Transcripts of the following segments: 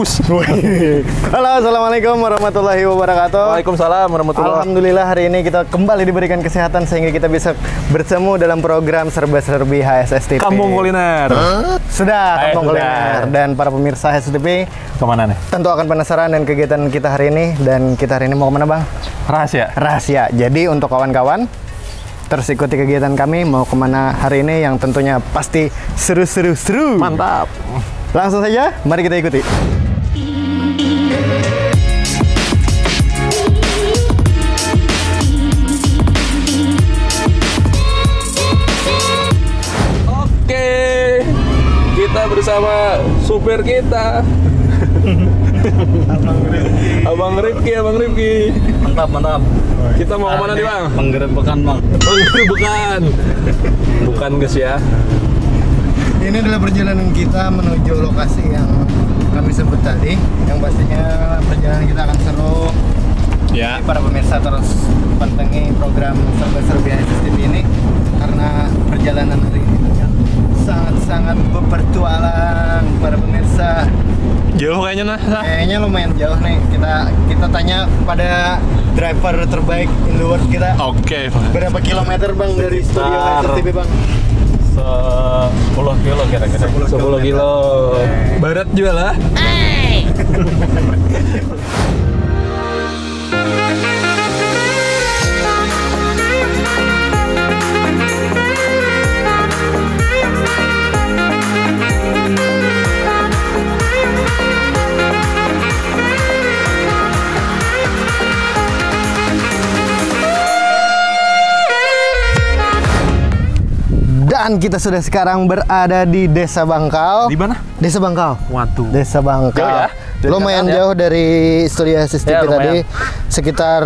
mampus. Halo, assalamualaikum warahmatullahi wabarakatuh. Waalaikumsalam warahmatullahi. Alhamdulillah hari ini kita kembali diberikan kesehatan sehingga kita bisa bertemu dalam program serba-serbi HSSTP. Kampung Kuliner. Sudah, Kampung Kuliner. Dan para pemirsa HSSTP Kemana nih? tentu akan penasaran dengan kegiatan kita hari ini. Dan kita hari ini mau kemana, Bang? Rahasia. Rahasia. Jadi untuk kawan-kawan, terus ikuti kegiatan kami mau kemana hari ini yang tentunya pasti seru-seru. Mantap. Langsung saja, mari kita ikuti. Oke, kita bersama supir kita. Abang Rifki. Mantap. Kita mau kemana nih, Bang? Penggerebekan, Bang. Penggerebekan. Bukan guys ya. Ini adalah perjalanan kita menuju lokasi yang kami sebut tadi, yang pastinya perjalanan kita akan seru. Ya. Jadi para pemirsa terus pantengin program serba-serbi HSSTP ini karena perjalanan hari ini sangat-sangat berpetualang para pemirsa. Jauh kayaknya nah. Kayaknya lumayan jauh nih. Kita tanya pada driver terbaik in the world kita. Oke. Berapa kilometer, Bang, dari studio HSSTP, Bang? 10 kilo kira-kira. 10 kilo. Barat juga lah. Dan kita sudah sekarang berada di Desa Bangkal. Di mana? Desa Bangkal. Waduh. Desa Bangkal. Jauh ya? Dari Lumayan Jakarta ya? jauh dari studio HSSTP Ya, tadi. lumayan. Sekitar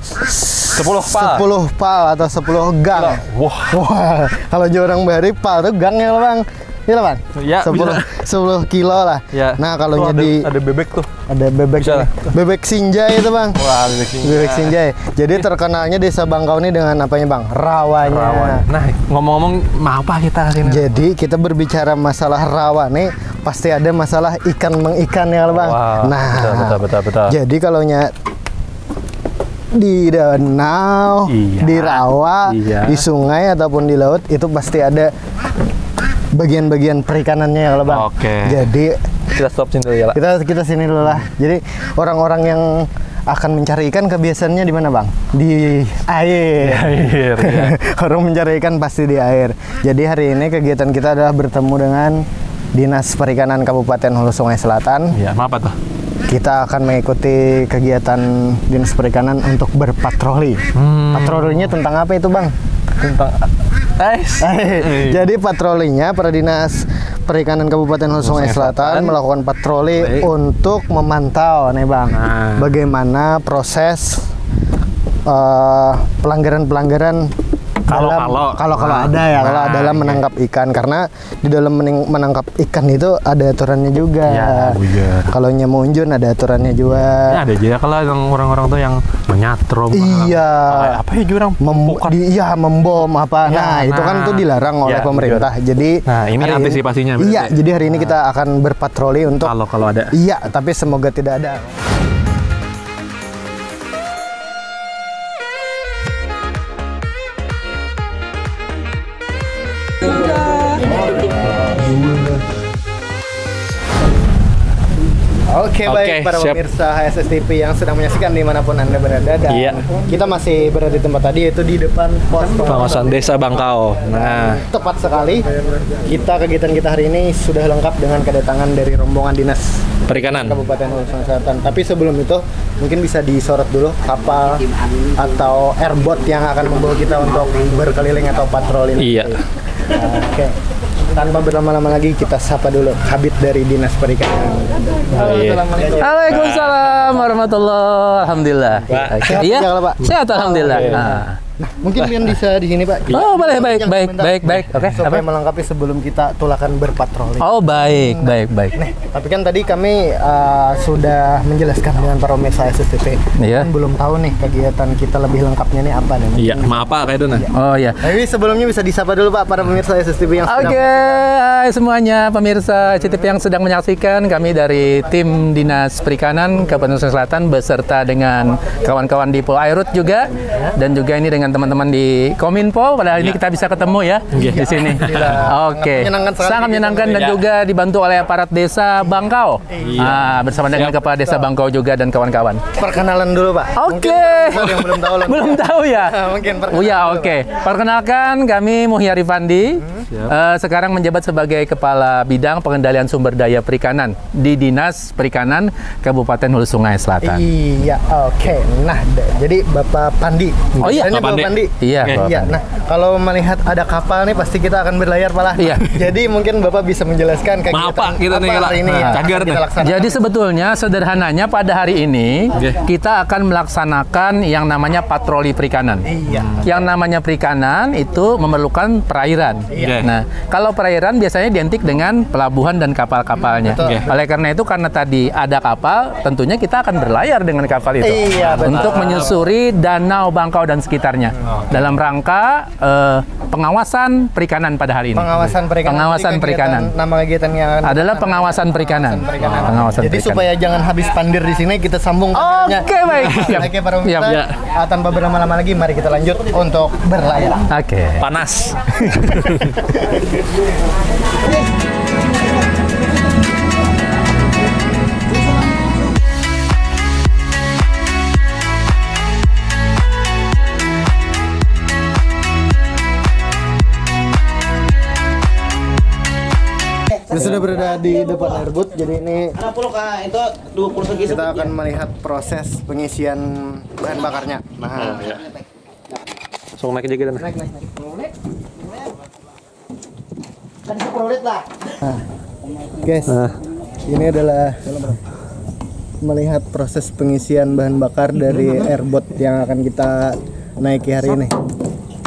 10 pal. 10 pal atau 10 gang. Wah. Kalau orang bari pal itu gangnya lah, Bang. Iya lah, Bang. Ya, 10 kilo lah. Ya. Nah, kalau Tuh, jadi ada bebek tuh. ada bebek Bisa nih. Bebek Sinjai itu, Bang. Wah, bebek sinjai. Bebek Sinjai. Jadi terkenalnya Desa Bangkal ini dengan apanya, Bang? Rawanya. Rawan. Nah, ngomong-ngomong mau apa kita kesini? Jadi kita berbicara masalah rawa nih, pasti ada masalah ikan mengikan ya, Bang. Wah, Nah, betul. jadi kalau di danau, Iya. di rawa, Iya. di sungai ataupun di laut itu pasti ada bagian-bagian perikanannya ya, Bang. Oke. Jadi Kita stop sini dulu ya, lah. kita sini dulu lah. Jadi orang-orang yang akan mencari ikan kebiasaannya di mana, Bang? Di air. Air, ya. Orang mencari ikan pasti di air. Jadi hari ini kegiatan kita adalah bertemu dengan Dinas Perikanan Kabupaten Hulu Sungai Selatan. Iya, apa tuh? Kita akan mengikuti kegiatan Dinas Perikanan untuk berpatroli. Patrolinya tentang apa itu, Bang? Tentang Jadi patrolinya para Dinas Perikanan Kabupaten Hulu Sungai Selatan melakukan patroli Baik. untuk memantau nih, Bang, Nah. bagaimana proses pelanggaran-pelanggaran kalau ada ya, kalau dalam menangkap ikan, karena di dalam menangkap ikan itu ada aturannya juga. Ya, buyar. Kalau nyemunjun ada aturannya juga. Ya, ada aja kalau yang orang-orang tuh yang menyatrom. Iya. Apa ya jurang? Iya, membom apa. Ya, Nah, itu kan nah. tuh dilarang oleh Ya, pemerintah. Jadi Nah, ini hari antisipasinya Iya, berarti. jadi hari ini kita akan berpatroli untuk Kalau ada. Iya, tapi semoga tidak ada. Oke, baik para siap. pemirsa HSSTP yang sedang menyaksikan dimanapun Anda berada, dan Iya. kita masih berada di tempat tadi, yaitu di depan pos Pengawasan Desa Bangkal. Nah, tepat sekali. Kegiatan kita hari ini sudah lengkap dengan kedatangan dari rombongan Dinas perikanan. Kabupaten Hulu Sungai Selatan. Tapi sebelum itu mungkin bisa disorot dulu kapal atau airboat yang akan membawa kita untuk berkeliling atau patroli. Iya. Oke. Tanpa berlama-lama lagi kita sapa dulu Kabid dari Dinas Perikanan. Halo, iya. assalamualaikum. Waalaikumsalam warahmatullahi. Alhamdulillah. Pak. Sehat Iya. juga, Pak? Sehat alhamdulillah. Oke. Nah, Mungkin Pian bisa di sini, Pak. Oh, boleh, baik. Oke, Supaya apa? melengkapi sebelum kita tulakan berpatroli. Oh, baik. Nih, tapi kan tadi kami sudah menjelaskan dengan para pemirsa SSTV. Iya. Kan belum tahu nih kegiatan kita lebih lengkapnya nih apa nih. Iya, maaf Pak, kayak itu nah. Oh ya. Tapi sebelumnya bisa disapa dulu Pak para pemirsa SSTV yang sedang. Oke, hai semuanya pemirsa CTV yang sedang menyaksikan, kami dari tim Dinas Perikanan Kabupaten Sulawesi Selatan beserta dengan kawan-kawan di Polairut juga dan juga ini dengan teman-teman di Kominfo. Pada hari ini kita bisa ketemu ya di sini. Oke. Sangat menyenangkan dan juga dibantu oleh aparat desa Bangkau. Bersama dengan Kepala Desa Bangkau juga dan kawan-kawan. Perkenalan dulu Pak. Oke. Mungkin yang belum tahu lah. Belum tahu ya? Mungkin Oh ya, oke. Perkenalkan, kami Muhyari Fandi. Sekarang menjabat sebagai Kepala Bidang Pengendalian Sumber Daya Perikanan di Dinas Perikanan Kabupaten Hulu Sungai Selatan. Iya, oke. Nah, jadi Bapak Pandi. Oh iya, Bapak Pandi. Iya, Bapak Iya. Pandi. Nah, kalau melihat ada kapal nih pasti kita akan berlayar Pak lah. Iya. Jadi mungkin Bapak bisa menjelaskan kegiatan Maaf, Pak, kita nih, apa hari ini ya, cagar akan kita nih. laksanakan. Jadi sebetulnya sederhananya pada hari ini kita akan melaksanakan yang namanya patroli perikanan. Iya. Yang namanya perikanan itu memerlukan perairan. Iya. Nah, kalau perairan biasanya identik dengan pelabuhan dan kapal-kapalnya. Betul. Oleh karena itu, karena tadi ada kapal, tentunya kita akan berlayar dengan kapal itu Iya, betul. untuk menyusuri danau Bangkau dan sekitarnya dalam rangka pengawasan perikanan pada hari ini. Pengawasan perikanan. Pengawasan Jadi perikanan. Nama kegiatannya Adalah pengawasan perikanan. Pengawasan Jadi perikanan. supaya jangan habis pandir di sini kita sambung pandirnya. Oke, baik. Siap. Oke, para pemirsa. Siap. Tanpa berlama-lama lagi mari kita lanjut untuk berlayar. Oke. Panas. Kita sudah berada di depan airbot, jadi ini itu 20 segi kita akan melihat proses pengisian bahan bakarnya. Nah, Langsung naik aja kita nah. naik. kan 10 lit lah. Guys, ini adalah melihat proses pengisian bahan bakar dari airbot yang akan kita naiki hari ini.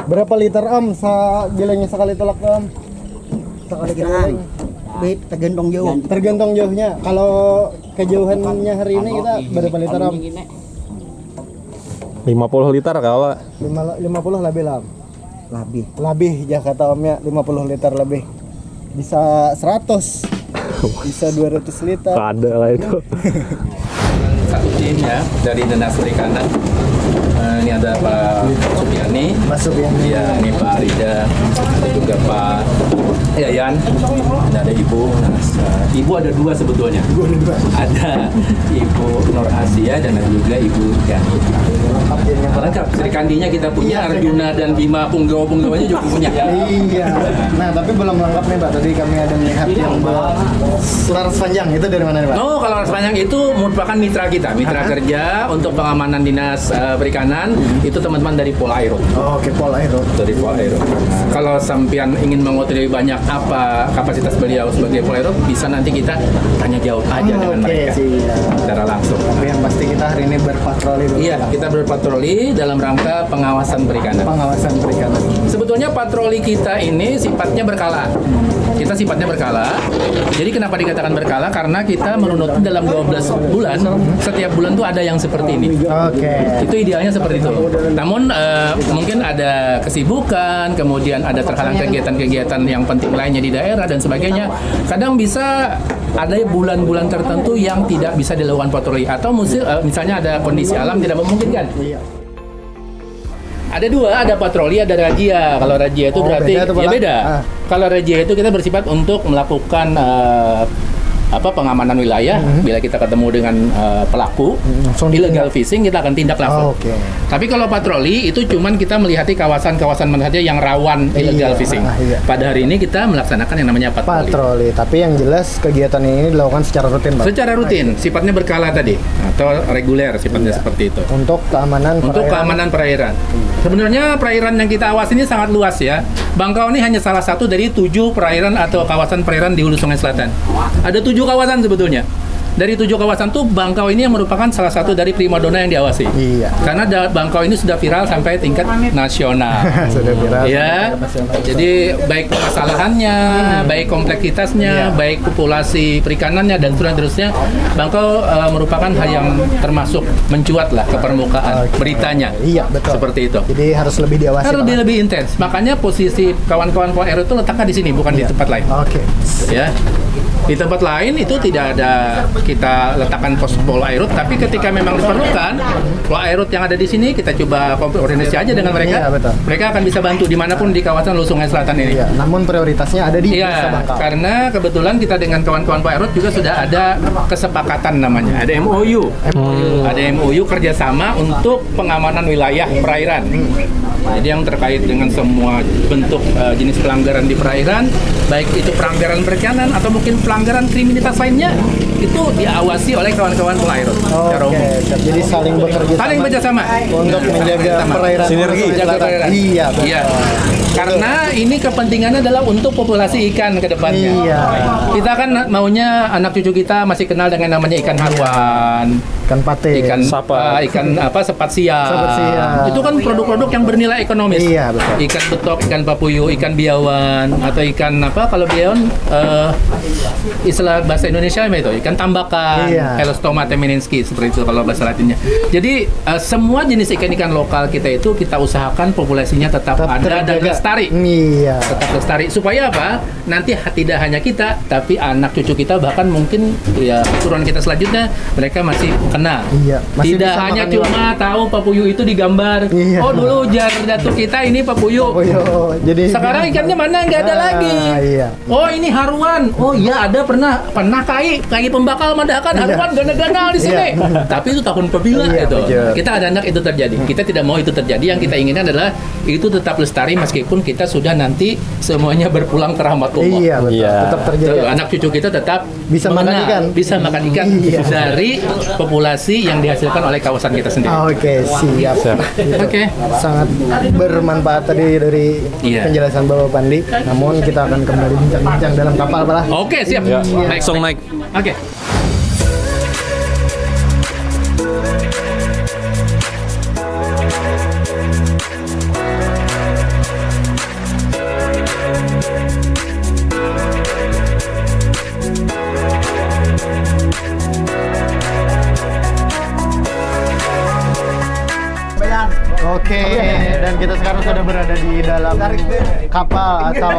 Berapa liter Om bilangnya sekali tolak Om? Sekali giling. Tergantung jauh. Tergantung jauhnya. Kalau kejauhannya hari ini kita berapa liter Om? 50 liter kalau 50 lebih lah. Lebih. Lebih ya kata Omnya 50 liter lebih. Bisa 100. Bisa 200 liter. ada lah itu. Satu tim ya dari Dinas Perikanan. Ini ada Pak Supiani, Masuk ya. ya ini Pak Rida, juga Pak Yayan, dan ada Ibu. Nah, Ibu ada dua sebetulnya. Ada Ibu Nur Asia dan ada juga Ibu Yani. Lengkap. Serikandinya kita punya, Arjuna dan Bima Punggawanya juga punya. Iya. Nah, tapi belum lengkap nih Pak. Tadi kami ada melihat yang selaras panjang itu dari mana nih Pak? Oh, kalau sepanjang itu merupakan mitra kita, mitra kerja untuk pengamanan dinas perikanan. Itu teman-teman dari Polairut. Oh, oke, Polairut. Dari Polairut. Kalau sampean ingin mengetahui banyak apa kapasitas beliau sebagai Polairut, bisa nanti kita tanya jawab aja dengan mereka secara langsung. Tapi yang pasti kita hari ini berpatroli dulu. Iya, kita berpatroli dalam rangka pengawasan perikanan. Pengawasan perikanan. Sebetulnya patroli kita ini sifatnya berkala. Kita sifatnya berkala. Jadi kenapa dikatakan berkala? Karena kita merunut dalam 12 bulan. Setiap bulan tuh ada yang seperti ini. Oke. Itu idealnya seperti itu. Namun mungkin ada kesibukan, kemudian ada terhalang kegiatan-kegiatan yang penting lainnya di daerah dan sebagainya. Kadang bisa ada bulan-bulan tertentu yang tidak bisa dilakukan patroli atau misalnya ada kondisi alam tidak memungkinkan. Ada dua, ada patroli, ada razia. Kalau razia itu berarti beda tuh, ya Pak. beda. Kalau razia itu kita bersifat untuk melakukan pengamanan wilayah. Bila kita ketemu dengan pelaku langsung illegal fishing, kita akan tindak langsung. Oke. Tapi kalau patroli itu cuman kita melihati kawasan-kawasan mana saja yang rawan illegal fishing. Iya. Pada hari ini kita melaksanakan yang namanya patroli. Patroli, tapi yang jelas kegiatan ini dilakukan secara rutin, Pak. Secara rutin, sifatnya berkala tadi atau reguler sifatnya seperti itu. Untuk keamanan Untuk keamanan perairan. Sebenarnya perairan yang kita awas ini sangat luas ya. Bangkau ini hanya salah satu dari 7 perairan atau kawasan perairan di Hulu Sungai Selatan. Ada 7 kawasan sebetulnya. dari 7 kawasan tuh Bangkau ini yang merupakan salah satu dari primadona yang diawasi. Iya. Karena Bangkau ini sudah viral sampai tingkat nasional. Sudah viral. Ya. Jadi baik permasalahannya, baik kompleksitasnya, baik populasi perikanannya dan seterusnya, Bangkau merupakan hal yang termasuk mencuat lah ke permukaan beritanya. Iya, betul. Seperti itu. Jadi harus lebih diawasi. Harus lebih intens. Makanya posisi kawan-kawan Pol Airut itu letakkan di sini, bukan di tempat lain. Oke. Ya. Di tempat lain itu tidak ada kita letakkan pos Pol Airut, tapi ketika memang diperlukan, Pol Airut yang ada di sini kita coba koordinasi aja dengan mereka. Iya, betul. Mereka akan bisa bantu dimanapun di kawasan Hulu Sungai Selatan ini. Iya, namun prioritasnya ada di Desa Iya, Bangkau. karena kebetulan kita dengan kawan-kawan Pol Airut juga sudah ada kesepakatan namanya, ada MOU. Ada MOU kerjasama untuk pengamanan wilayah perairan. Jadi yang terkait dengan semua bentuk jenis pelanggaran di perairan, baik itu pelanggaran perikanan atau mungkin pelanggaran kriminalitas lainnya, itu diawasi oleh kawan-kawan Pol Airut secara umum. Oke, jadi saling bekerja Saling bekerjasama untuk menjaga perairan. Sinergi. Menjaga perairan. Iya, betul. Iya. Karena ini kepentingannya adalah untuk populasi ikan ke depannya. Iya. Kita kan maunya anak cucu kita masih kenal dengan namanya ikan haruan, Ikan pate. ikan Sapa. ikan apa sepat siam. Sepat siam. Itu kan produk-produk yang bernilai ekonomis. Iya, betul. Ikan betok, ikan papuyu, ikan biawan atau ikan apa kalau biawan istilah bahasa Indonesia itu ikan tambakan, Iya. Elostoma temeninski seperti itu kalau bahasa Latinnya. Jadi semua jenis ikan-ikan lokal kita itu kita usahakan populasinya tetap ada dan terjaga. lestari. Iya. Tetap lestari supaya apa? Nanti tidak hanya kita tapi anak cucu kita bahkan mungkin ya keturunan kita selanjutnya mereka masih kenal. Iya, masih Tidak bisa hanya makan cuma tahu papuyu itu digambar. Iya. Oh dulu jar jatuh kita ini papuyu. Oh iya, jadi Sekarang ikannya mana nggak ada lagi. Iya. Oh ini haruan. Oh iya ada pernah kai pembakal madakan haruan gana-gana di sini. Iya. Tapi itu tahun pebila Iya, itu. betul. Kita ada anak itu terjadi. Kita tidak mau itu terjadi. Yang kita inginkan adalah itu tetap lestari meskipun kita sudah nanti semuanya berpulang ke rahmatullah. Iya, betul. Iya. Tetap terjaga. Tuh, anak cucu kita tetap Bisa makan mengenal, ikan. bisa makan ikan Iya. dari populasi yang dihasilkan oleh kawasan kita sendiri. Oke, siap. Gitu. Oke. Sangat bermanfaat tadi dari Iya. penjelasan Bapak Pandi. Namun kita akan kembali bincang-bincang dalam kapal, Pak. Oke, siap. Ya, Baik, langsung baik. naik. Oke. Oke, dan kita sekarang sudah berada di dalam kapal atau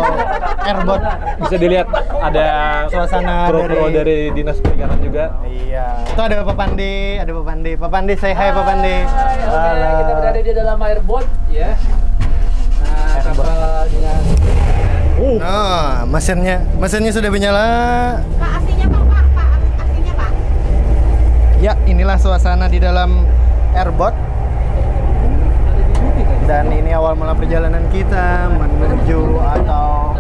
airboat. Bisa dilihat ada Suasana pro dari Dinas Perikanan juga. Iya. Itu ada Pak Pandi, Pak Pandi, say hi Pak Pandi. Halo. Kita berada di dalam airboat ya. Nah, kapal dinas. Nah, mesinnya sudah menyala. Pak, aslinya Pak, aslinya Pak. Ya, inilah suasana di dalam airboat. Dan ini awal mula perjalanan kita menuju atau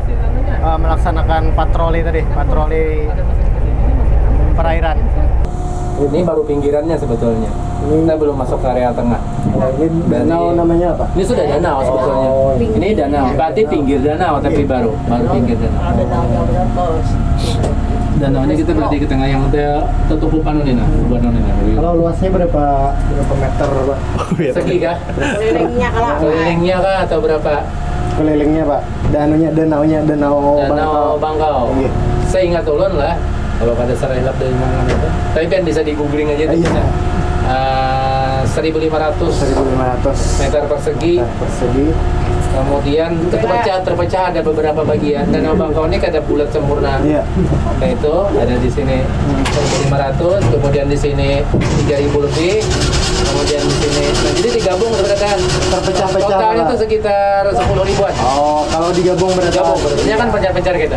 melaksanakan patroli perairan. Ini baru pinggirannya sebetulnya. Kita belum masuk ke area tengah. Ini danau namanya apa? Ini sudah danau sebetulnya. Ini danau, berarti pinggir danau tapi baru pinggir danau. Danaunya kita berarti ke tengah yang udah tutup anu nih nah, Kalau luasnya berapa meter, Pak? Segi kah? Kelilingnya kalau Kelilingnya kah atau berapa? Kelilingnya, Pak. Danau Danau Bangkau. Iya. Saya ingat ulun lah. Kalau pada serelap dari mana itu. Tapi kan bisa di googling aja tuh. Iya. 1.500 meter persegi. Kemudian terpecah ada beberapa bagian. Danau Bangkau ini ada bulat sempurna. Iya. Nah itu ada di sini 1.500, kemudian di sini 3.000 lebih, kemudian di sini. Nah jadi digabung terkadang Terpecah-pecah, totalnya Pak. itu sekitar 10 ribuan. Oh, kalau digabung berarti. Gabung, berarti kan pencar-pencar kita.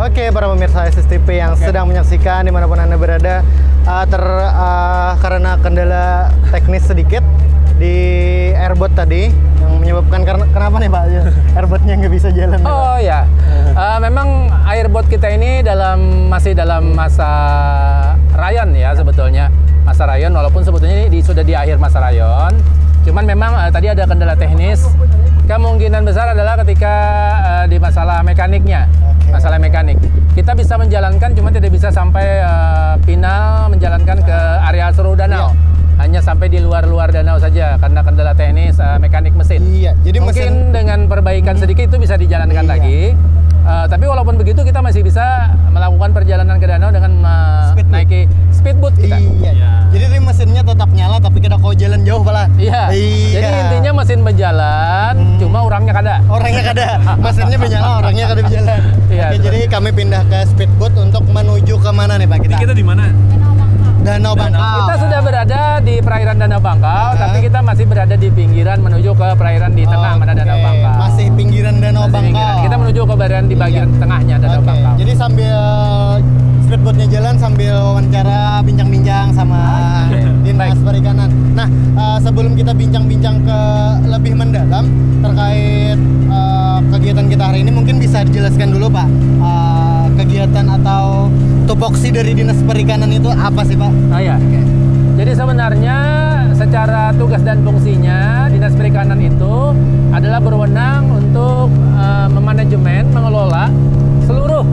Oke, para pemirsa SSTP yang sedang menyaksikan dimanapun Anda berada, karena kendala teknis sedikit di airboat tadi yang menyebabkan kenapa nih Pak airboatnya nggak bisa jalan? Oh ya, memang airboat kita ini masih dalam masa rayon ya sebetulnya, masa rayon walaupun sebetulnya ini sudah di akhir masa rayon. Cuman memang tadi ada kendala teknis. Kemungkinan besar adalah ketika di masalah mekaniknya. Masalah mekanik. Kita bisa menjalankan, cuma tidak bisa sampai final menjalankan ke area seluruh danau. Hanya sampai di luar-luar danau saja karena kendala teknis mekanik mesin. Iya, jadi mungkin dengan perbaikan sedikit itu bisa dijalankan lagi. Tapi walaupun begitu kita masih bisa melakukan perjalanan ke danau dengan naiki speedboat kita. Iya. Jadi ini mesinnya tetap nyala tapi kita kau jalan jauh pala. Iya. Jadi intinya mesin berjalan, cuma orangnya kada. Orangnya kada. Mesinnya berjalan, orangnya kada berjalan. Iya. Oke, jadi kami pindah ke speedboat untuk menuju ke mana nih Pak kita? Kita di mana? Danau Bangkau. Kita sudah berada di perairan Danau Bangkau, tapi kita masih berada di pinggiran menuju ke perairan di tengah mana Danau Bangkau. Masih pinggiran Danau Masih Bangkau. pinggiran. Kita menuju ke bagian tengahnya Danau Bangkau. Jadi sambil speedboatnya jalan sambil wawancara bincang-bincang sama Dinas Perikanan. Nah, sebelum kita bincang-bincang ke lebih mendalam terkait kegiatan kita hari ini, mungkin bisa dijelaskan dulu Pak, kegiatan atau tupoksi dari Dinas Perikanan itu apa sih Pak? Ya. Jadi sebenarnya secara tugas dan fungsinya Dinas Perikanan itu adalah berwenang untuk memanajemen, mengelola seluruh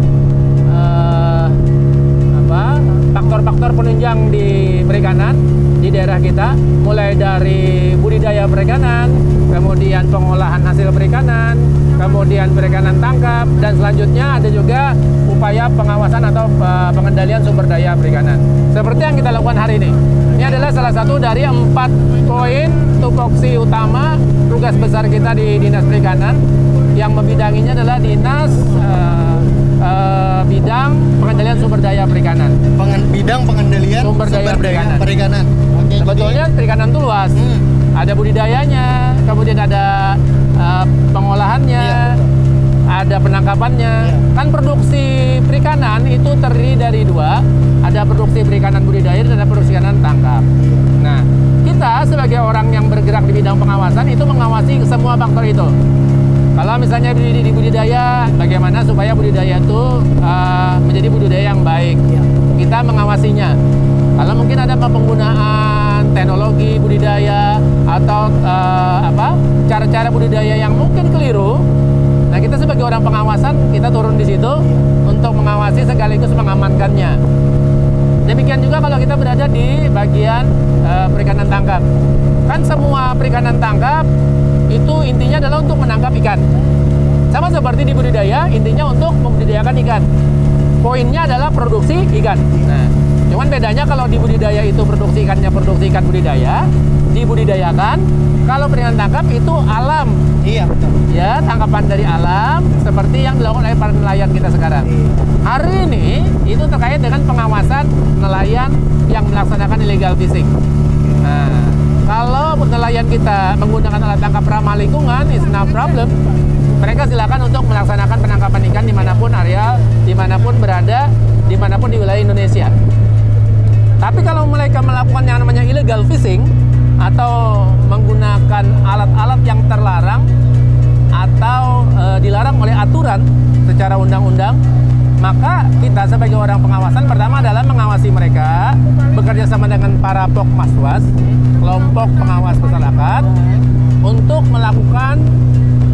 faktor-faktor penunjang di perikanan di daerah kita, mulai dari budidaya perikanan, kemudian pengolahan hasil perikanan, kemudian perikanan tangkap, dan selanjutnya ada juga upaya pengawasan atau pengendalian sumber daya perikanan. Seperti yang kita lakukan hari ini. Ini adalah salah satu dari 4 poin tupoksi utama tugas besar kita di Dinas Perikanan, yang membidanginya adalah Dinas bidang pengendalian sumber daya perikanan. Bidang pengendalian sumber daya perikanan. Oke, sebetulnya jadi perikanan itu luas. Ada budidayanya, kemudian ada pengolahannya, ada penangkapannya. Kan produksi perikanan itu terdiri dari 2, ada produksi perikanan budidaya dan ada produksi perikanan tangkap. Nah, kita sebagai orang yang bergerak di bidang pengawasan itu mengawasi semua faktor itu. Kalau misalnya di budidaya, bagaimana supaya budidaya itu menjadi budidaya yang baik, kita mengawasinya. Kalau mungkin ada penggunaan teknologi budidaya atau cara-cara budidaya yang mungkin keliru, nah kita sebagai orang pengawasan kita turun di situ untuk mengawasi sekaligus mengamankannya. Demikian juga kalau kita berada di bagian perikanan tangkap, kan semua perikanan tangkap itu intinya adalah untuk menangkap ikan. Sama seperti di budidaya, intinya untuk membudidayakan ikan. Poinnya adalah produksi ikan. Nah, cuman bedanya kalau di budidaya itu produksi ikannya produksi ikan budidaya, dibudidayakan. Kalau perikanan tangkap itu alam. Iya, betul. Ya, tangkapan dari alam seperti yang dilakukan oleh para nelayan kita sekarang. Hari ini itu terkait dengan pengawasan nelayan yang melaksanakan illegal fishing. Nah, kalau nelayan kita menggunakan alat tangkap ramah lingkungan, is no problem. Mereka silakan untuk melaksanakan penangkapan ikan dimanapun areal, dimanapun berada, dimanapun di wilayah Indonesia. Tapi kalau mereka melakukan yang namanya illegal fishing atau menggunakan alat-alat yang terlarang atau dilarang oleh aturan secara undang-undang, maka kita sebagai orang pengawasan pertama adalah mengawasi mereka, bekerja sama dengan para Pokmaswas, kelompok pengawas masyarakat, untuk melakukan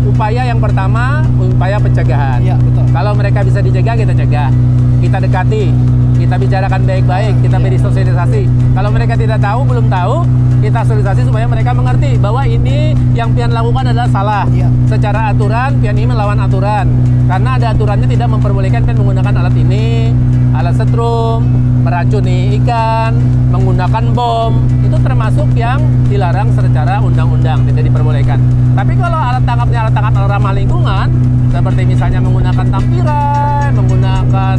upaya yang pertama, upaya pencegahan. Iya, betul. Kalau mereka bisa dicegah, kita cegah, kita dekati, kita bicarakan baik-baik, kita beri sosialisasi. Kalau mereka tidak tahu, belum tahu, kita sosialisasi supaya mereka mengerti bahwa ini yang pian lakukan adalah salah. Iya. Secara aturan, pian ini melawan aturan. Karena ada aturannya tidak memperbolehkan pian menggunakan alat ini, alat setrum, meracuni ikan, menggunakan bom. Itu termasuk yang dilarang secara undang-undang, tidak diperbolehkan. Tapi kalau alat tangkapnya alat tangkap ramah lingkungan, seperti misalnya menggunakan tampiran, menggunakan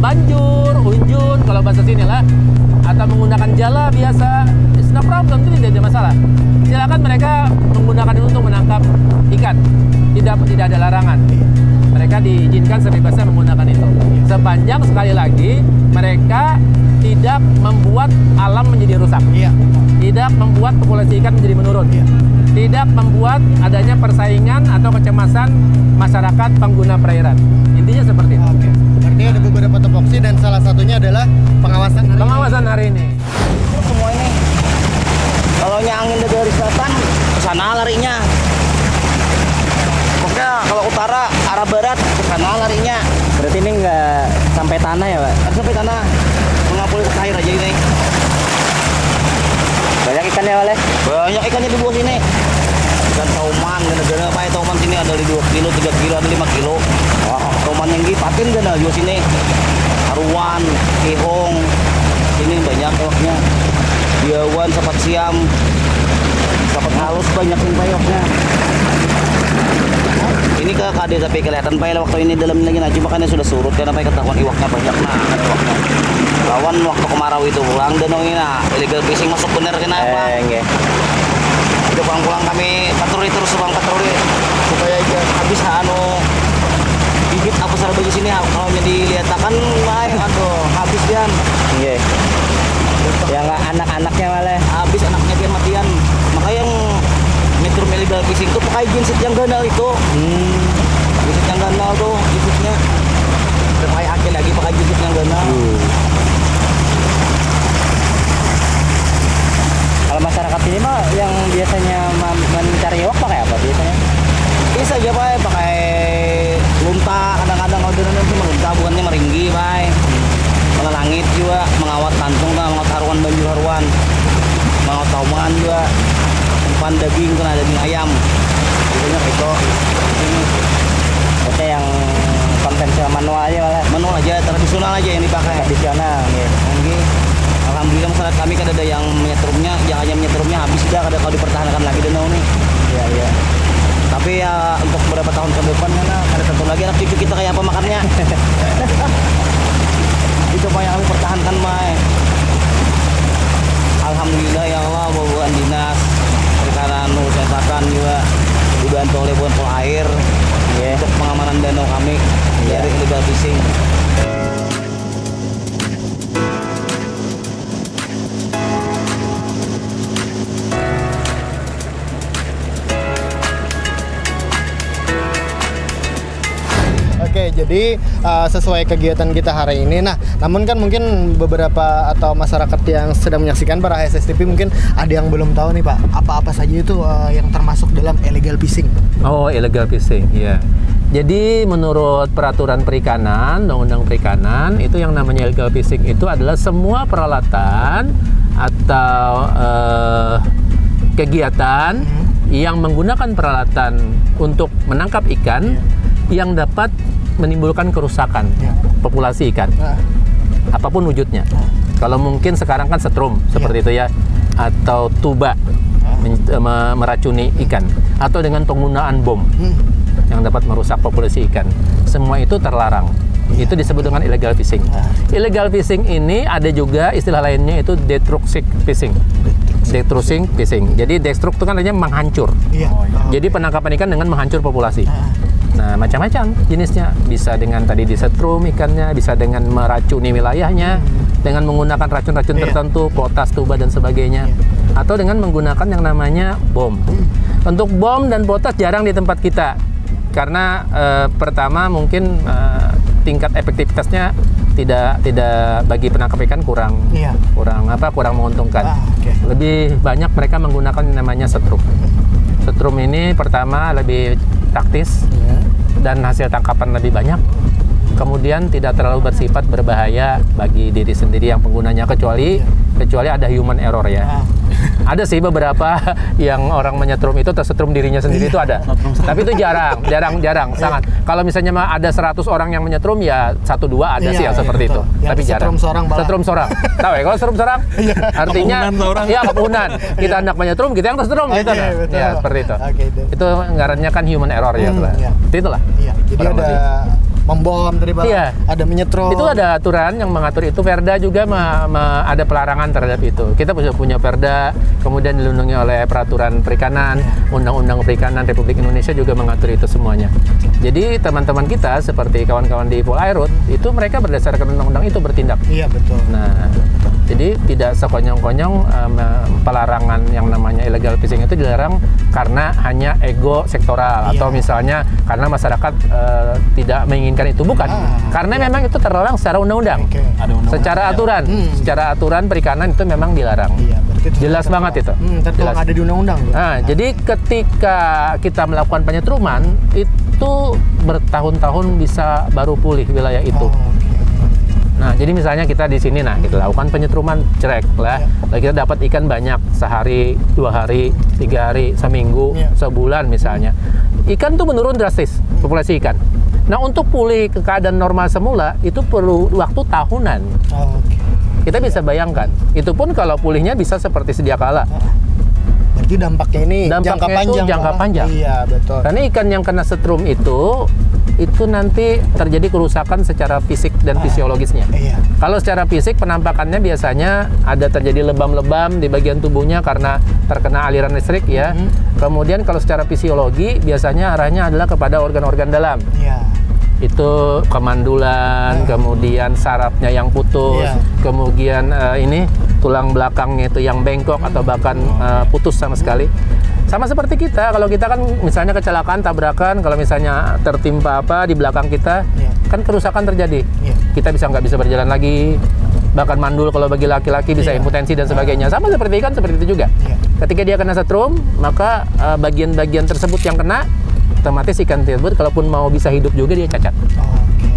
banjur, unjun, kalau bahasa sini lah, atau menggunakan jala biasa, it's no problem, itu tidak ada masalah. Silakan mereka menggunakan itu untuk menangkap ikan, tidak ada larangan. Mereka diizinkan sebebasnya menggunakan itu. Sepanjang sekali lagi mereka tidak membuat alam menjadi rusak, tidak membuat populasi ikan menjadi menurun, tidak membuat adanya persaingan atau kecemasan masyarakat pengguna perairan. Intinya seperti itu. Oke. Berarti ada beberapa tupoksi dan salah satunya adalah pengawasan hari ini. Pengawasan hari ini. Semua ini Kalau angin dari selatan ke sana larinya. Pokoknya kalau utara arah barat ke sana larinya. Berarti ini nggak sampai tanah ya, Pak? Harus sampai tanah. Mengapul ke air aja ini. Banyak ikannya, Pak? Banyak ikannya di bawah sini. Ikan tauman, gana-gana apa ya, tauman sini ada di 2 kilo, 3 kilo, ada 5 kilo. Wah, tauman yang patin gana di sini. Aruan, kehong, ini banyak payoknya. Biawan, sapat siam, sapat halus banyak yang payoknya. Ini ke kade tapi kelihatan payah waktu ini dalam lagi nah cuma kan sudah surut karena payah ketahuan iwaknya banyak nah iwaknya. Lawan waktu kemarau itu pulang danau ini nah illegal fishing masuk bener kenapa? Itu pulang kami patroli terus bang patroli supaya habis gigit apa salah baju sini kalau dilihat kan main aduh habis dia. Iya. Yang anak-anaknya malah habis anaknya dia matian. Makanya yang metro illegal fishing itu pakai genset yang ganal itu. Genset yang ganal tuh gensetnya. Udah pakai akhir lagi pakai genset yang ganal. Kalau masyarakat ini mah yang biasanya mencari iwak pakai apa biasanya? Bisa aja Pak, pakai lunta, kadang-kadang orderan itu lunta bukannya meringgi Pak. Kalau langit juga mengawat kantung, mengawat haruan banjir haruan. Mengawat tauman juga. Umpan daging kena daging ayam. Biasanya itu. Oke, yang konvensional manual aja malah. Manual aja, tradisional aja yang dipakai. Tradisional ya. Alhamdulillah masyarakat kami kan ada yang menyetrumnya, jangan menyetrumnya habis sudah kalau dipertahankan lagi danau nih. Iya, iya. Tapi ya untuk beberapa tahun ke depan kan ada satu lagi anak cucu kita kayak apa makannya. Itu Pak yang kami pertahankan Mai. Alhamdulillah ya Allah bawa dinas perikanan Nusantara juga dibantu oleh Pol Air untuk pengamanan danau kami dari illegal fishing. Oke, jadi sesuai kegiatan kita hari ini. Nah, namun kan mungkin beberapa atau masyarakat yang sedang menyaksikan para HSSTP mungkin ada yang belum tahu nih Pak, apa-apa saja itu yang termasuk dalam illegal fishing. Oh, illegal fishing, iya. Jadi menurut peraturan perikanan, undang-undang perikanan, itu yang namanya illegal fishing itu adalah semua peralatan atau kegiatan yang menggunakan peralatan untuk menangkap ikan yang dapat menimbulkan kerusakan populasi ikan, apapun wujudnya. Kalau mungkin sekarang kan setrum seperti itu ya, atau tuba meracuni ikan, atau dengan penggunaan bom yang dapat merusak populasi ikan. Semua itu terlarang. Itu disebut dengan illegal fishing. Illegal fishing ini ada juga istilah lainnya itu destructive fishing. Destructive fishing. Jadi destruct itu kan artinya menghancur. Jadi penangkapan ikan dengan menghancur populasi. Nah, macam-macam jenisnya. Bisa dengan tadi disetrum ikannya, bisa dengan meracuni wilayahnya, dengan menggunakan racun-racun tertentu, potas, tuba, dan sebagainya. Atau dengan menggunakan yang namanya bom. Untuk bom dan potas jarang di tempat kita. Karena pertama mungkin tingkat efektivitasnya tidak bagi penangkap ikan kurang menguntungkan. Lebih banyak mereka menggunakan yang namanya setrum. Setrum ini pertama lebih taktis dan hasil tangkapan lebih banyak. Kemudian tidak terlalu bersifat berbahaya bagi diri sendiri yang penggunanya kecuali ada human error ya. Ada sih beberapa yang orang menyetrum itu tersetrum dirinya sendiri itu ada. Tapi itu jarang sangat. Kalau misalnya ada 100 orang yang menyetrum ya 1-2 ada sih yang seperti itu. Tapi jarang. Setrum seorang. Tahu ya kalau setrum seorang artinya ya kepunan. Kita hendak menyetrum, kita yang tersetrum gitu. Ya, seperti itu. Itu ngarannya kan human error ya. Itulah. Jadi ada membom daripada ada menyetrum. Itu ada aturan yang mengatur itu. Perda juga ada pelarangan terhadap itu. Kita punya perda, kemudian dilindungi oleh peraturan perikanan, undang-undang perikanan Republik Indonesia juga mengatur itu semuanya. Jadi teman-teman kita seperti kawan-kawan di Pol Airut itu mereka berdasarkan undang-undang itu bertindak. Iya betul. Nah, jadi tidak sekonyong-konyong pelarangan yang namanya illegal fishing itu dilarang karena hanya ego sektoral atau misalnya karena masyarakat tidak menginginkan itu, bukan. Karena memang itu terlarang secara undang-undang. Secara aturan perikanan itu memang dilarang. Jelas banget itu. Tertuang ada di undang-undang. Nah, jadi ketika kita melakukan penyetruman itu bertahun-tahun bisa baru pulih wilayah itu. Nah, jadi misalnya kita di sini, kita lakukan penyetruman, cerek lah. Lalu kita dapat ikan banyak sehari, 2 hari, 3 hari, seminggu, sebulan misalnya. Ikan tuh menurun drastis, populasi ikan. Nah, untuk pulih ke keadaan normal semula itu perlu waktu tahunan. Kita bisa bayangkan, itu pun kalau pulihnya bisa seperti sedia kala. Jadi dampaknya ini jangka panjang. Jangka panjang. Iya, betul. Karena ikan yang kena setrum itu nanti terjadi kerusakan secara fisik dan fisiologisnya. Iya. Kalau secara fisik penampakannya biasanya ada terjadi lebam-lebam di bagian tubuhnya karena terkena aliran listrik ya. Kemudian kalau secara fisiologi biasanya arahnya adalah kepada organ-organ dalam. Iya. Itu kemandulan, kemudian sarafnya yang putus, kemudian ini tulang belakangnya itu yang bengkok atau bahkan putus sama sekali. Sama seperti kita, kalau kita kan misalnya kecelakaan, tabrakan, kalau misalnya tertimpa apa di belakang kita, kan kerusakan terjadi. Kita nggak bisa berjalan lagi, bahkan mandul kalau bagi laki-laki bisa impotensi dan sebagainya. Sama seperti ikan, seperti itu juga. Ketika dia kena setrum, maka bagian-bagian tersebut yang kena, otomatis ikan tersebut kalaupun mau bisa hidup juga dia cacat.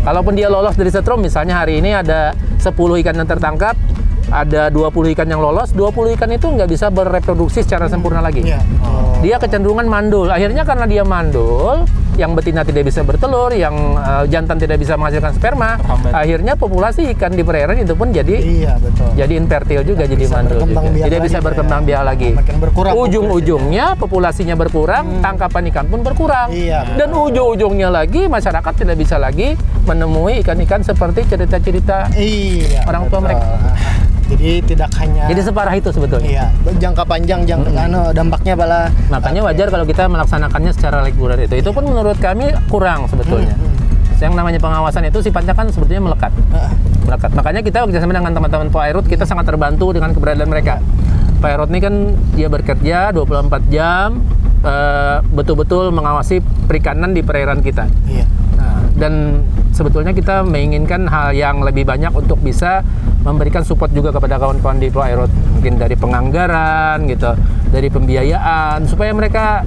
Kalaupun dia lolos dari setrum, misalnya hari ini ada 10 ikan yang tertangkap, ada 20 ikan yang lolos, 20 ikan itu nggak bisa bereproduksi secara sempurna lagi. Dia kecenderungan mandul. Akhirnya karena dia mandul, yang betina tidak bisa bertelur, yang jantan tidak bisa menghasilkan sperma, akhirnya populasi ikan di perairan itu pun jadi jadi infertil juga, jadi mandul juga. Tidak bisa berkembang biak lagi. Ujung-ujungnya populasinya berkurang, tangkapan ikan pun berkurang. Dan ujung-ujungnya lagi masyarakat tidak bisa lagi menemui ikan-ikan seperti cerita-cerita orang tua mereka. Jadi tidak hanya. Jadi separah itu sebetulnya. Jangka panjang, dampaknya malah. Makanya wajar kalau kita melaksanakannya secara reguler itu. Itu pun menurut kami kurang sebetulnya. Yang namanya pengawasan itu sifatnya kan sebetulnya melekat. Makanya kita bekerjasama dengan teman-teman Pak Airut, kita sangat terbantu dengan keberadaan mereka. Pak Airut ini kan dia bekerja 24 jam, betul-betul mengawasi perikanan di perairan kita. Dan sebetulnya kita menginginkan hal yang lebih banyak untuk bisa memberikan support juga kepada kawan-kawan di Pulau Airut, mungkin dari penganggaran gitu, dari pembiayaan, supaya mereka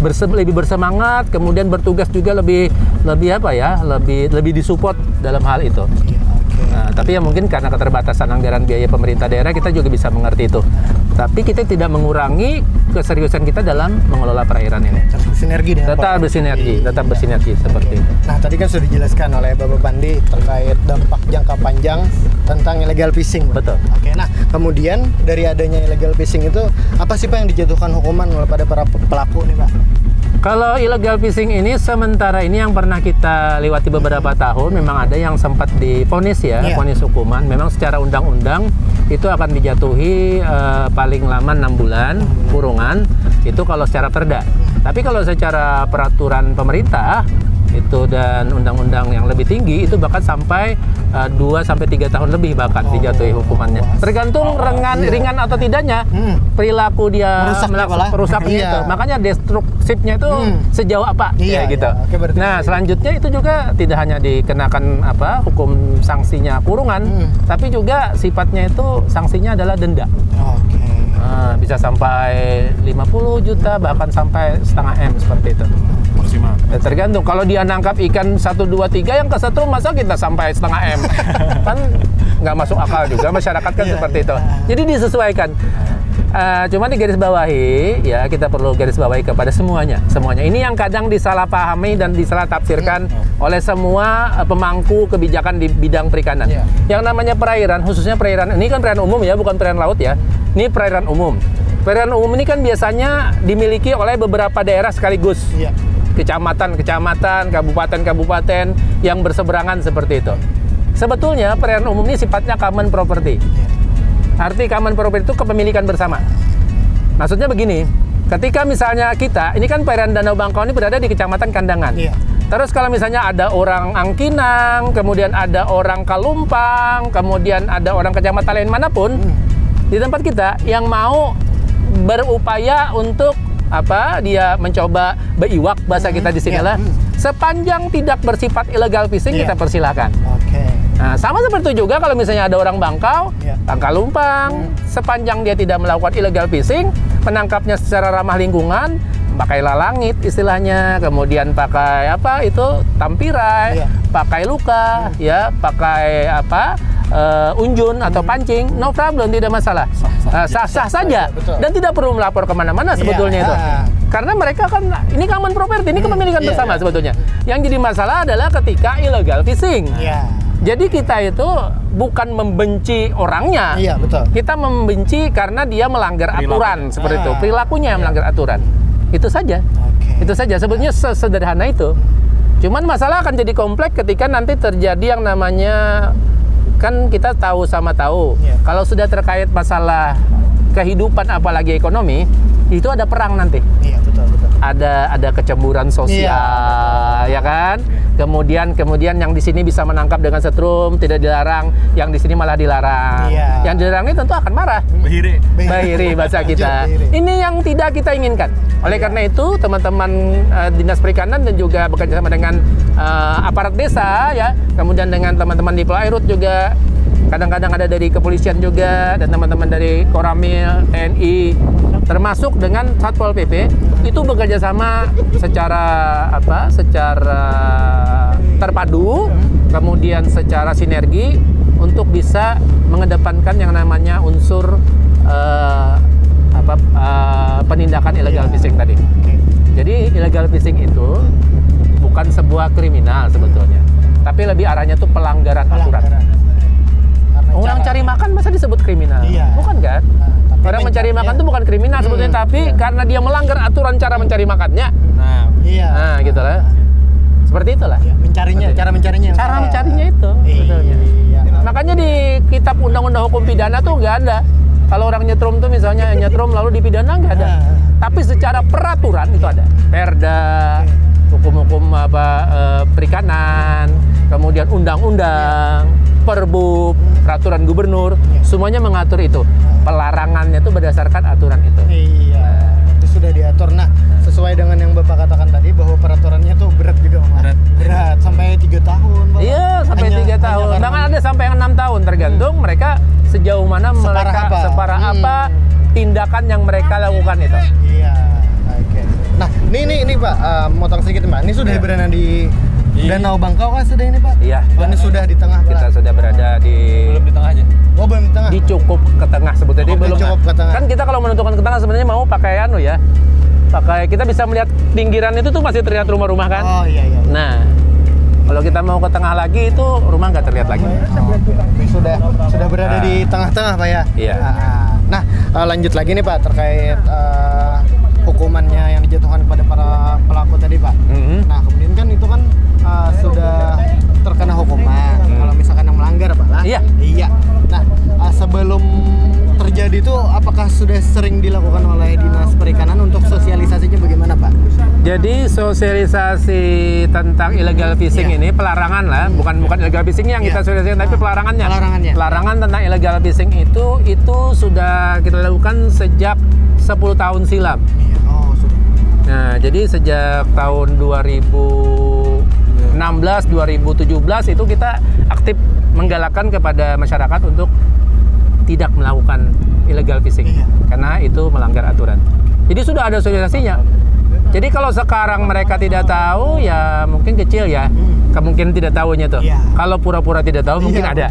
lebih bersemangat, kemudian bertugas juga lebih disupport dalam hal itu. Nah, tapi ya mungkin karena keterbatasan anggaran biaya pemerintah daerah, kita juga bisa mengerti itu. Tapi kita tidak mengurangi keseriusan kita dalam mengelola perairan ini. Tetap bersinergi seperti itu. Nah, tadi kan sudah dijelaskan oleh Bapak Pandi terkait dampak jangka panjang tentang illegal fishing. Betul. Oke, nah kemudian dari adanya illegal fishing itu apa sih Pak yang dijatuhkan hukuman pada para pelaku nih Pak? Kalau illegal fishing ini sementara ini yang pernah kita lewati beberapa tahun, memang ada yang sempat divonis vonis hukuman. Memang secara undang-undang itu akan dijatuhi paling lama 6 bulan kurungan, itu kalau secara perda. Tapi kalau secara peraturan pemerintah itu dan undang-undang yang lebih tinggi itu bahkan sampai 2-3 tahun lebih bahkan dijatuhi hukumannya. Tergantung ringan atau tidaknya perilaku dia merusak itu. Makanya destruktifnya itu sejauh apa gitu. Nah, selanjutnya itu juga tidak hanya dikenakan hukum sanksinya kurungan, tapi juga sifatnya itu sanksinya adalah denda. Bisa sampai 50 juta bahkan sampai setengah M seperti itu. Maksimal. Tergantung, kalau dia nangkap ikan 1, 2, 3 yang kesetrum, masa kita sampai setengah M? Kan nggak masuk akal juga, masyarakat kan seperti itu. Jadi disesuaikan. Cuma digarisbawahi, ya kita perlu garis bawahi kepada semuanya. Ini yang kadang disalahpahami dan disalah tafsirkan oleh semua pemangku kebijakan di bidang perikanan. Yang namanya perairan, khususnya perairan ini kan perairan umum ya, bukan perairan laut ya. Ini perairan umum. Perairan umum ini kan biasanya dimiliki oleh beberapa daerah sekaligus. Kecamatan, kabupaten yang berseberangan seperti itu. Sebetulnya perairan umum ini sifatnya common property. Arti common property itu kepemilikan bersama. Maksudnya begini, ketika misalnya kita, ini kan perairan Danau Bangkau ini berada di Kecamatan Kandangan. Terus kalau misalnya ada orang Angkinang, kemudian ada orang Kalumpang, kemudian ada orang kecamatan lain manapun, di tempat kita yang mau berupaya untuk dia mencoba beiwak, bahasa kita di sinilah, sepanjang tidak bersifat illegal fishing kita persilahkan. Nah, sama seperti itu juga kalau misalnya ada orang Bangkau, Iya. Pangkal Lumpang, sepanjang dia tidak melakukan illegal fishing, menangkapnya secara ramah lingkungan, pakai lalangit istilahnya, kemudian pakai apa itu tampirai, Iya. pakai luka, ya, pakai apa unjun atau pancing, no problem, tidak masalah. Sah-sah saja betul. dan tidak perlu melapor kemana-mana sebetulnya itu. Karena mereka kan ini common property, ini kepemilikan Iya, bersama iya. sebetulnya. Yang jadi masalah adalah ketika illegal fishing. Iya. Jadi kita itu bukan membenci orangnya. Iya, betul. Kita membenci karena dia melanggar aturan seperti itu. Ah. Perilakunya yang melanggar aturan. Itu saja. Oke. Itu saja. Sebetulnya sesederhana itu. Cuman masalah akan jadi kompleks ketika nanti terjadi yang namanya, kan kita tahu sama tahu. Iya. Kalau sudah terkait masalah kehidupan apalagi ekonomi, itu ada perang nanti. Iya, betul. Ada kecemburuan sosial, ya kan? Kemudian yang di sini bisa menangkap dengan setrum, tidak dilarang, yang di sini malah dilarang. Iya. Yang dilarang ini tentu akan marah. Bahiri bahasa kita. Bahiri. Ini yang tidak kita inginkan. Oleh karena itu, teman-teman Dinas Perikanan dan juga bekerja sama dengan aparat desa, ya, kemudian dengan teman-teman di Pulau Airut juga, kadang-kadang ada dari kepolisian juga dan teman-teman dari Koramil, TNI, termasuk dengan Satpol PP, itu bekerja sama secara terpadu, kemudian secara sinergi untuk bisa mengedepankan yang namanya unsur penindakan illegal fishing tadi. Jadi illegal fishing itu bukan sebuah kriminal sebetulnya, tapi lebih arahnya tuh pelanggaran aturan. Orang cari makan masa disebut kriminal? Iya. Bukan kan? tapi Orang mencari makan itu bukan kriminal sebetulnya, tapi karena dia melanggar aturan cara mencari makannya. Iya. Nah, gitu lah. Seperti itulah. Iya, mencarinya, cara mencarinya. yang Cara salah. mencarinya itu sebetulnya. Iya. Makanya di kitab undang-undang hukum pidana tuh nggak ada. Kalau orang nyetrum tuh misalnya nyetrum lalu dipidana nggak ada. Tapi secara peraturan itu ada. Perda, hukum-hukum perikanan, kemudian undang-undang, perbub, peraturan gubernur, semuanya mengatur itu. Pelarangannya itu berdasarkan aturan itu. Iya. Itu sudah diatur. Nah, sesuai dengan yang Bapak katakan tadi bahwa peraturannya tuh berat juga, Pak. Berat sampai 3 tahun, Pak. Iya, sampai 3 tahun. karena- Bahkan ada sampai yang 6 tahun, tergantung mereka sejauh mana separah apa tindakan yang mereka lakukan itu. Iya. Oke. Nah, ini Pak, motong sedikit, Pak. Ini sudah berada di Danau Bangkau kan sudah ini, Pak? Iya. Oh, ini sudah di tengah, Pak. Kita sudah berada di Oh, belum di tengah. di cukup ke tengah sebetulnya. Jadi Oh, belum cukup ke tengah. Kan kita kalau menentukan ke tengah sebenarnya mau pakai pakai kita bisa melihat pinggiran itu tuh masih terlihat rumah-rumah kan. Oh, iya. Nah, kalau kita mau ke tengah lagi itu rumah nggak terlihat lagi. Ini sudah berada di tengah-tengah, Pak ya. Iya. Nah, lanjut lagi nih, Pak, terkait hukumannya yang dijatuhkan kepada para pelaku tadi, Pak. Mhm. Nah, kemudian kan itu kan sudah terkena hukuman kalau misalkan yang melanggar, Pak lah. Iya. Iya. Nah, sebelum terjadi itu apakah sudah sering dilakukan oleh Dinas Perikanan untuk sosialisasinya bagaimana, Pak? Jadi sosialisasi tentang illegal fishing ini pelarangan lah, bukan illegal fishing yang kita sosialisasikan, tapi pelarangannya. Pelarangan tentang illegal fishing itu sudah kita lakukan sejak 10 tahun silam. Iya. Oh, sudah. Nah, jadi sejak tahun 2016, 2017 itu kita aktif menggalakkan kepada masyarakat untuk tidak melakukan illegal fishing, karena itu melanggar aturan. Jadi sudah ada sosialisasinya. Jadi kalau sekarang mereka tidak tahu, ya mungkin kecil ya, kemungkinan tidak tahunya tuh. Iya. Kalau pura-pura tidak tahu mungkin ada.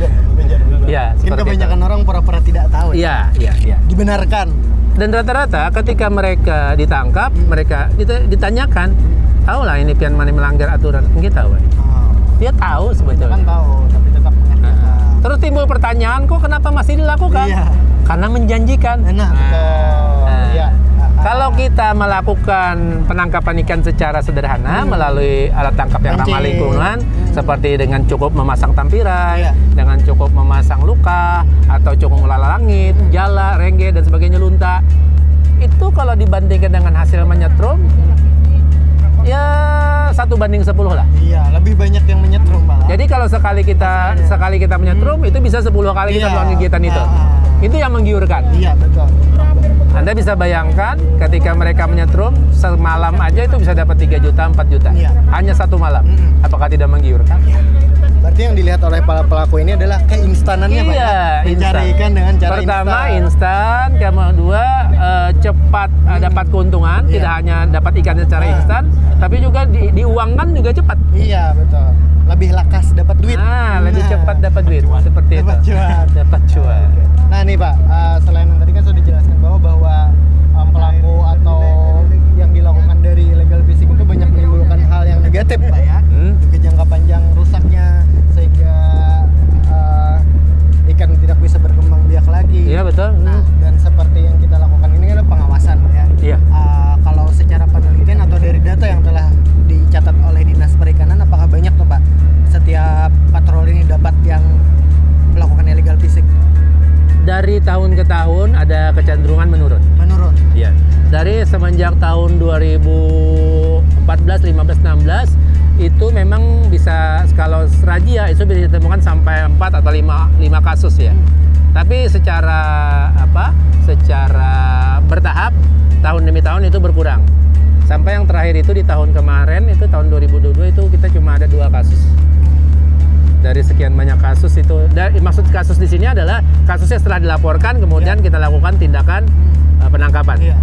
Ya, Mungkin seperti kebanyakan itu. orang pura-pura tidak tahu. Iya. Dibenarkan. Dan rata-rata ketika mereka ditangkap, mereka ditanyakan, tahu lah ini pian mana melanggar aturan, mungkin tahu. Dia tahu sebetulnya. Kan tahu, tapi tetap mengerjakan. Terus timbul pertanyaan, kok kenapa masih dilakukan? Iya. Karena menjanjikan. Nah, betul. Iya. Kalau kita melakukan penangkapan ikan secara sederhana melalui alat tangkap yang ramah Pancing. lingkungan, seperti dengan cukup memasang tampirai, Iya. dengan cukup memasang luka, atau cukup melalangit, jala, rengge, dan sebagainya, lunta, itu kalau dibandingkan dengan hasil menyetrum, ya 1:10 lah. Iya, lebih banyak yang menyetrum, Pak. Jadi kalau sekali kita menyetrum, itu bisa 10 kali kita Iya. melakukan kegiatan itu. Itu yang menggiurkan. Iya, betul. Anda bisa bayangkan ketika mereka menyetrum semalam aja itu bisa dapat 3 juta, 4 juta. Iya. Hanya satu malam. Apakah tidak menggiurkan? Berarti yang dilihat oleh para pelaku ini adalah keinstanannya Pak. Iya, Mencari instan. ikan dengan cara Pertama instan. instan, kedua cepat dapat keuntungan, Iya. tidak hanya dapat ikan secara instan, tapi juga diuangkan juga cepat. Iya, betul. Lebih lakas dapat duit. Lebih cepat dapat duit, seperti Dapat itu. cuan. Dapat cuan. Nah nih Pak, selain yang tadi kan sudah dijelaskan bahwa pelaku atau yang dilakukan dari illegal fishing itu banyak menimbulkan hal yang negatif Pak ya. Ke jangka panjang rusaknya sehingga ikan tidak bisa berkembang biak lagi. Iya betul. Nah, dan seperti yang kita lakukan ini adalah pengawasan Pak ya. Iya. Kalau secara penelitian atau dari data yang telah dicatat oleh Dinas Perikanan, apakah banyak tuh Pak setiap patroli ini dapat yang melakukan illegal fishing? Dari tahun ke tahun ada kecenderungan menurun. Menurun. Iya. Dari semenjak tahun 2014, 15, 16 itu memang bisa kalau razia itu bisa ditemukan sampai 4 atau 5 kasus ya. Tapi secara bertahap tahun demi tahun itu berkurang. Sampai yang terakhir itu di tahun kemarin itu tahun 2022 itu kita cuma ada 2 kasus. Dari sekian banyak kasus itu, maksud kasus di sini adalah kasusnya setelah dilaporkan kemudian kita lakukan tindakan penangkapan. Iya.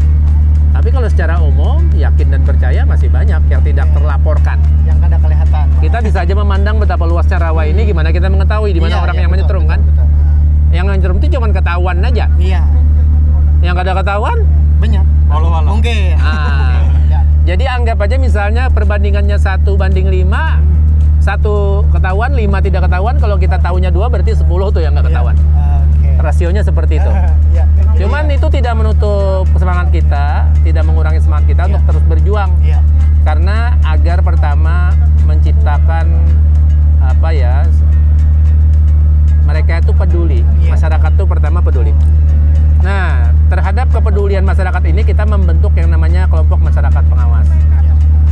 Tapi kalau secara umum yakin dan percaya masih banyak yang tidak terlaporkan. Yang kada kelihatan. Kita bisa aja memandang betapa luasnya rawa ini, gimana kita mengetahui di mana orang yang menyetrum kan? Betul. Yang menyetrum itu cuma ketahuan aja. Iya. Yang kada ketahuan Banyak. Walau-walau. Mungkin. Ya. Jadi anggap aja misalnya perbandingannya 1:5, 1 ketahuan, 5 tidak ketahuan. Kalau kita tahunya 2 berarti 10 tuh yang nggak ketahuan. Oke. Rasionya seperti itu. Iya. Cuman itu tidak menutup semangat kita, tidak mengurangi semangat kita untuk terus berjuang. Iya. Karena agar pertama menciptakan mereka itu peduli. Iya. Masyarakat itu pertama peduli. Nah, terhadap kepedulian masyarakat ini kita membentuk yang namanya kelompok masyarakat pengawas.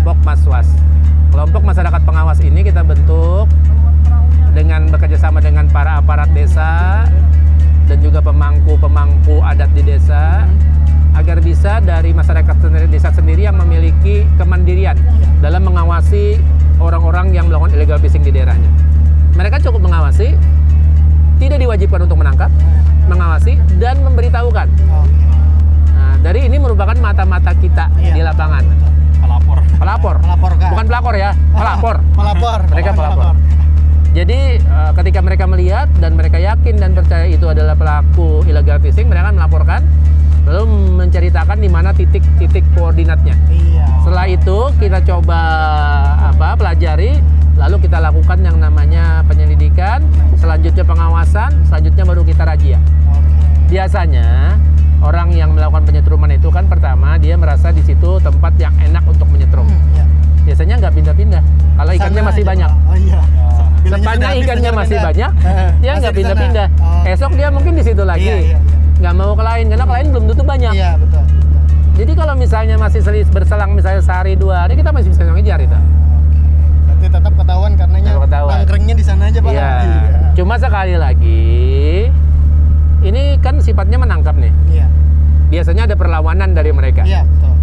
Pokmaswas. Kelompok masyarakat pengawas ini kita bentuk dengan bekerjasama dengan para aparat desa dan juga pemangku adat di desa agar bisa dari masyarakat desa sendiri yang memiliki kemandirian dalam mengawasi orang-orang yang melakukan illegal fishing di daerahnya. Mereka cukup mengawasi, tidak diwajibkan untuk menangkap, mengawasi dan memberitahukan. Nah, dari ini merupakan mata-mata kita di lapangan. Pelapor. Melaporkan. Bukan pelapor ya, pelapor. Melapor. Mereka pelapor. Jadi ketika mereka melihat dan mereka yakin dan percaya itu adalah pelaku illegal fishing, mereka akan melaporkan, lalu menceritakan di mana titik-titik koordinatnya. Iya. Setelah itu kita coba pelajari, lalu kita lakukan yang namanya penyelidikan, selanjutnya pengawasan, selanjutnya baru kita razia. Biasanya orang yang melakukan penyetruman itu kan pertama dia merasa di situ tempat yang enak untuk menyetrum. Biasanya nggak pindah-pindah. Kalau ikannya masih banyak. Oh iya. Sepanjang ikannya masih banyak, dia nggak pindah-pindah. Esok dia mungkin di situ lagi. Iya. Nggak mau ke lain, karena ke lain belum tentu banyak. Iya, betul. Jadi kalau misalnya masih berselang misalnya sehari 2 hari, kita masih bisa ngejar itu. Berarti tetap ketahuan karenanya Tetap ketahuan. nangkringnya di sana aja Pak. Iya. Cuma sekali lagi, ini kan sifatnya menangkap nih. Iya. Biasanya ada perlawanan dari mereka. Iya, betul.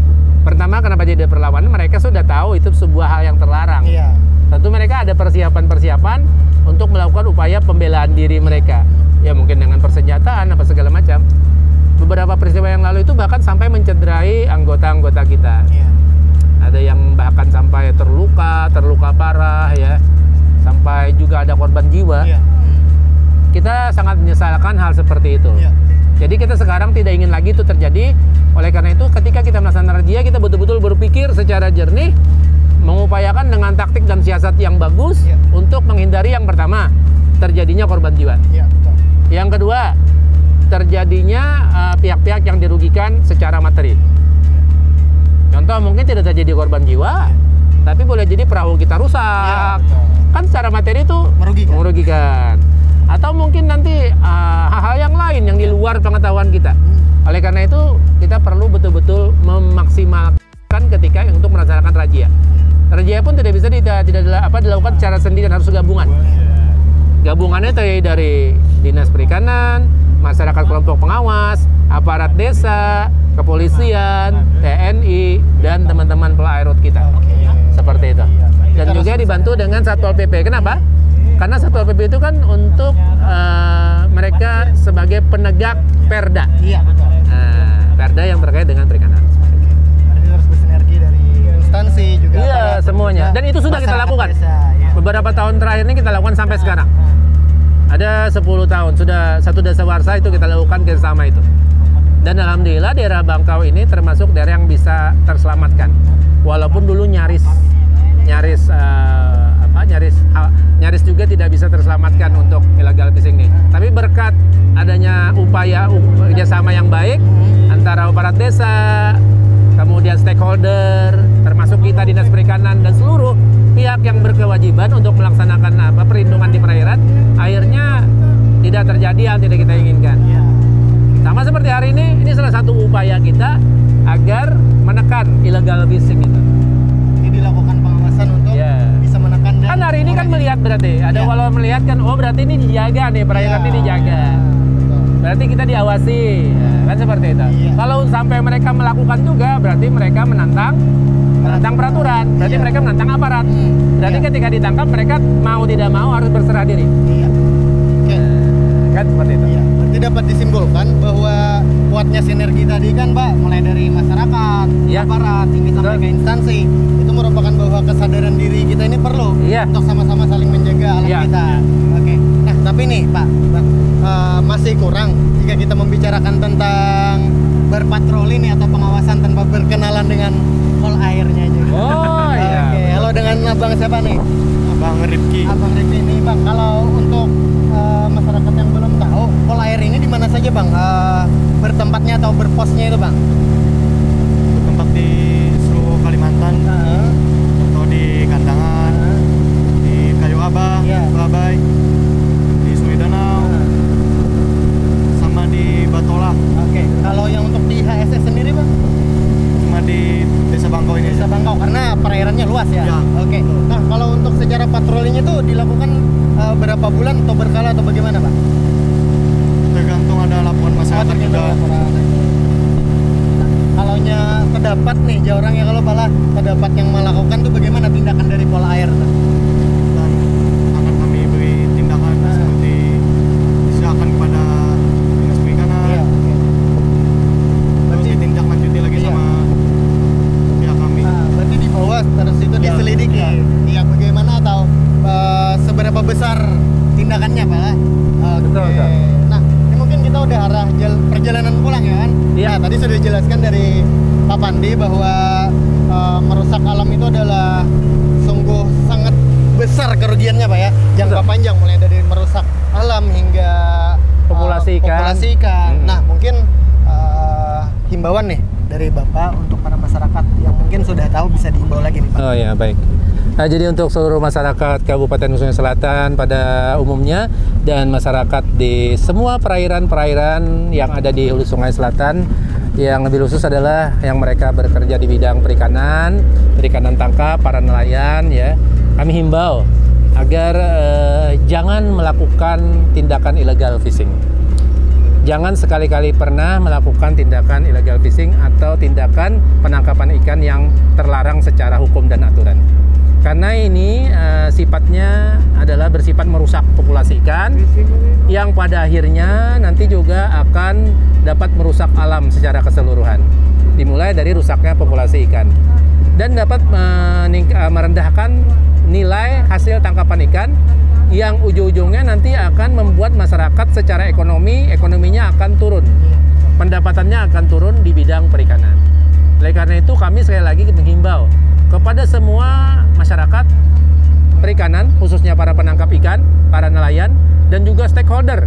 Pertama, kenapa jadi ada perlawanan? Mereka sudah tahu itu sebuah hal yang terlarang. Iya. Tentu mereka ada persiapan-persiapan untuk melakukan upaya pembelaan diri mereka. Ya mungkin dengan persenjataan apa segala macam. Beberapa peristiwa yang lalu itu bahkan sampai mencederai anggota-anggota kita. Iya. Ada yang bahkan sampai terluka parah ya. Sampai juga ada korban jiwa. Iya. Kita sangat menyesalkan hal seperti itu. Iya. Jadi kita sekarang tidak ingin lagi itu terjadi. Oleh karena itu ketika kita melaksanakan razia, kita betul-betul berpikir secara jernih, mengupayakan dengan taktik dan siasat yang bagus untuk menghindari yang pertama, terjadinya korban jiwa. Iya, betul. Yang kedua, terjadinya pihak-pihak yang dirugikan secara materi. Contoh mungkin tidak terjadi korban jiwa, tapi boleh jadi perahu kita rusak. Kan secara materi itu merugikan. Atau mungkin nanti hal-hal yang lain yang di luar pengetahuan kita. Oleh karena itu kita perlu betul-betul memaksimalkan ketika untuk melaksanakan razia. Razia pun tidak bisa dilakukan secara sendiri dan harus gabungan. Gabungannya dari Dinas Perikanan, masyarakat kelompok pengawas, aparat desa, kepolisian, TNI, dan teman-teman pelairut kita. Seperti itu. Dan juga dibantu dengan Satpol PP. Kenapa? Karena Satpol PP itu kan untuk mereka sebagai penegak perda. Iya, betul. Perda yang terkait dengan perikanan. Berarti harus bersinergi dari instansi juga. Iya, aparat, semuanya. juga Dan itu sudah kita masyarakat lakukan. desa, ya. Beberapa tahun terakhir ini kita lakukan sampai sekarang. Ada 10 tahun, sudah satu dasawarsa itu kita lakukan kerjasama itu. Dan alhamdulillah daerah Bangkau ini termasuk daerah yang bisa terselamatkan. Walaupun dulu nyaris juga tidak bisa terselamatkan untuk illegal fishing ini. Tapi berkat adanya upaya kerjasama yang baik antara aparat desa, kemudian stakeholder, termasuk kita Dinas Perikanan dan seluruh pihak yang berkewajiban untuk melaksanakan perlindungan di perairan, akhirnya tidak terjadi yang tidak kita inginkan. Sama seperti hari ini salah satu upaya kita agar menekan illegal fishing itu. Ini dilakukan pengawasan untuk bisa menekan. Kan hari ini kan melihat berarti, ada walau melihat kan, oh berarti ini dijaga nih, perairan ini dijaga. Berarti kita diawasi, kan seperti itu. Kalau sampai mereka melakukan juga, berarti mereka menantang peraturan, berarti mereka menantang aparat. Berarti ketika ditangkap mereka mau tidak mau harus berserah diri. Kan seperti itu. Berarti dapat disimpulkan bahwa kuatnya sinergi tadi kan, Pak, mulai dari masyarakat, aparat, hingga sampai ke instansi, itu merupakan bahwa kesadaran diri kita ini perlu untuk sama-sama saling menjaga alam kita. Oke. Nah, tapi nih, Pak, masih kurang jika kita membicarakan tentang berpatroli nih atau pengawasan tanpa berkenalan dengan pol airnya juga. Oh iya. Oke, halo, dengan Abang siapa nih? Abang Rifki. Abang Rifki nih, Bang. Kalau untuk masyarakat yang belum tahu, pol air ini di mana saja, Bang? Bertempatnya atau berposnya itu, Bang? Bertempat di seluruh Kalimantan, atau di Kandangan, di Kayu Abah, Babai, di Sungai Danau, sama di Batola. Oke. Kalau yang untuk di HSS sendiri, Bang? Cuma di Desa Bangkau ini. Desa Bangkau, karena perairannya luas ya? Ya. Oke. Nah, kalau untuk secara patrolinya itu dilakukan berapa bulan atau berkala atau bagaimana, Pak? Tergantung ada laporan masyarakat juga. Kalau terdapat nih orangnya, kalau malah terdapat yang melakukan tuh bagaimana tindakan dari pol air? Dan akan kami beri tindakan seperti diserahkan kepada Dinas Perikanan. Terus ditindaklanjuti lagi sama pihak kami. Berarti di bawah terus itu diselidiki. Iya, bagaimana atau seberapa besar tindakannya, Pak? Betul. Nah, ini mungkin kita udah arah perjalanan pulang ya kan? Nah, tadi sudah dijelaskan dari Pak Pandi bahwa merusak alam itu adalah sungguh sangat besar kerugiannya, Pak ya. Jangka panjang, mulai dari merusak alam hingga populasi ikan. Nah, mungkin himbauan nih dari Bapak untuk para masyarakat yang mungkin sudah tahu bisa dihimbau lagi nih, Pak. Oh ya, baik. Nah, jadi untuk seluruh masyarakat Kabupaten Sungai Selatan pada umumnya dan masyarakat di semua perairan-perairan yang ada di hulu Sungai Selatan, yang lebih khusus adalah yang mereka bekerja di bidang perikanan tangkap, para nelayan ya. Kami himbau agar jangan melakukan tindakan illegal fishing. Jangan sekali-kali pernah melakukan tindakan illegal fishing atau tindakan penangkapan ikan yang terlarang secara hukum dan aturan. Karena ini sifatnya adalah bersifat merusak populasi ikan yang pada akhirnya nanti juga akan dapat merusak alam secara keseluruhan. Dimulai dari rusaknya populasi ikan dan dapat merendahkan nilai hasil tangkapan ikan yang ujung-ujungnya nanti akan membuat masyarakat secara ekonominya akan turun. Pendapatannya akan turun di bidang perikanan. Oleh karena itu kami sekali lagi menghimbau kepada semua masyarakat perikanan, khususnya para penangkap ikan, para nelayan, dan juga stakeholder